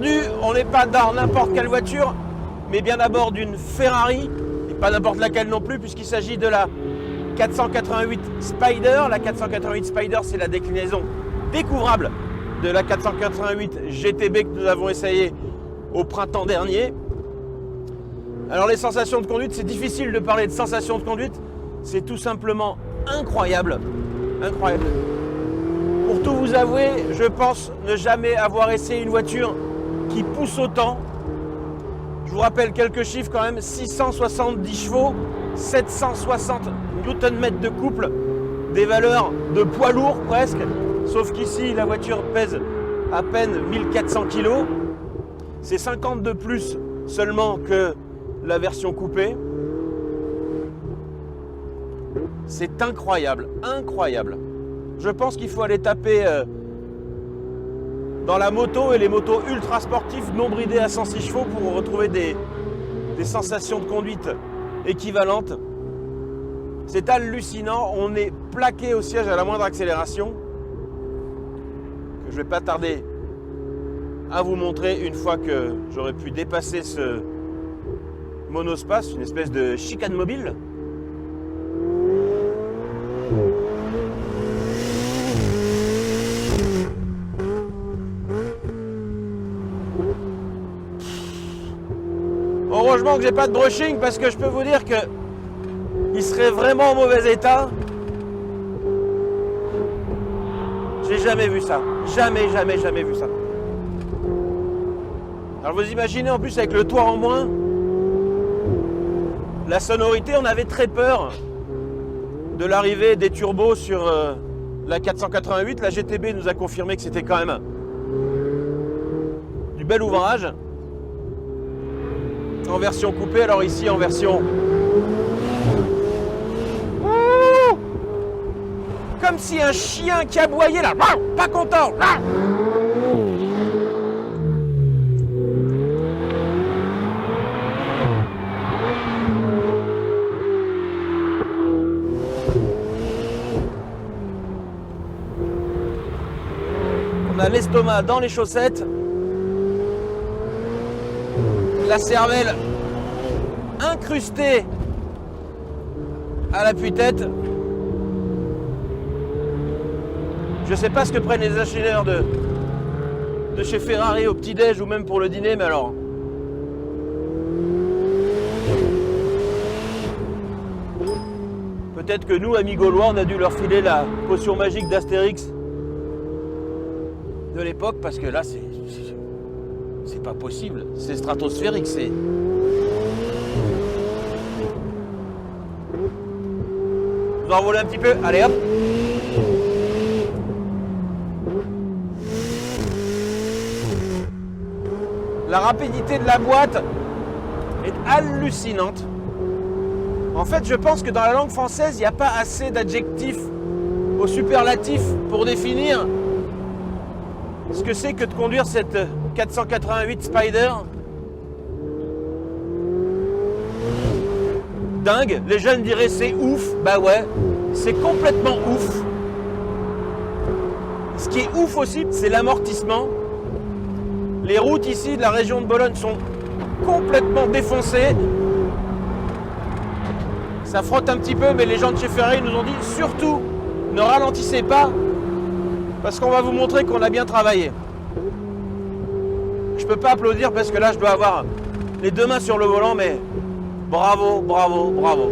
entendu, on n'est pas dans n'importe quelle voiture, mais bien à bord d'une Ferrari, et pas n'importe laquelle non plus, puisqu'il s'agit de la 488 Spider. La 488 Spider, c'est la déclinaison découvrable de la 488 GTB que nous avons essayé au printemps dernier. Alors les sensations de conduite, c'est difficile de parler de sensations de conduite, c'est tout simplement incroyable. Incroyable. Pour tout vous avouer, je pense ne jamais avoir essayé une voiture qui pousse autant. Je vous rappelle quelques chiffres quand même, 670 chevaux, 760 Nm de couple, des valeurs de poids lourd presque, sauf qu'ici la voiture pèse à peine 1400 kg. C'est 50 de plus seulement que la version coupée. C'est incroyable, incroyable. Je pense qu'il faut aller taper dans la moto et les motos ultra sportives non bridées à 106 chevaux pour retrouver des sensations de conduite équivalentes. C'est hallucinant, on est plaqué au siège à la moindre accélération, que je ne vais pas tarder à vous montrer une fois que j'aurai pu dépasser ce monospace, une espèce de chicane mobile. Heureusement que j'ai pas de brushing parce que je peux vous dire que il serait vraiment en mauvais état. J'ai jamais vu ça. Jamais, jamais, jamais vu ça. Alors vous imaginez en plus avec le toit en moins, la sonorité, on avait très peur de l'arrivée des turbos sur la 488. La GTB nous a confirmé que c'était quand même du bel ouvrage. En version coupée, alors ici en version... Ouh, comme si un chien qui aboyait là, pas content. On a l'estomac dans les chaussettes. La cervelle incrustée à l'appui-tête. Je ne sais pas ce que prennent les ingénieurs de chez Ferrari au petit-déj ou même pour le dîner, mais alors... Peut-être que nous, amis gaulois, on a dû leur filer la potion magique d'Astérix de l'époque, parce que là, c'est pas possible, c'est stratosphérique, c'est... Vous envolez un petit peu, allez hop. La rapidité de la boîte est hallucinante. En fait, je pense que dans la langue française, il n'y a pas assez d'adjectifs au superlatif pour définir ce que c'est que de conduire cette 488 Spider. Dingue, les jeunes diraient c'est ouf, bah ouais, c'est complètement ouf. Ce qui est ouf aussi, c'est l'amortissement. Les routes ici de la région de Bologne sont complètement défoncées. Ça frotte un petit peu, mais les gens de chez Ferrari nous ont dit surtout ne ralentissez pas parce qu'on va vous montrer qu'on a bien travaillé. Je peux pas applaudir parce que là je dois avoir les deux mains sur le volant, mais bravo, bravo, bravo.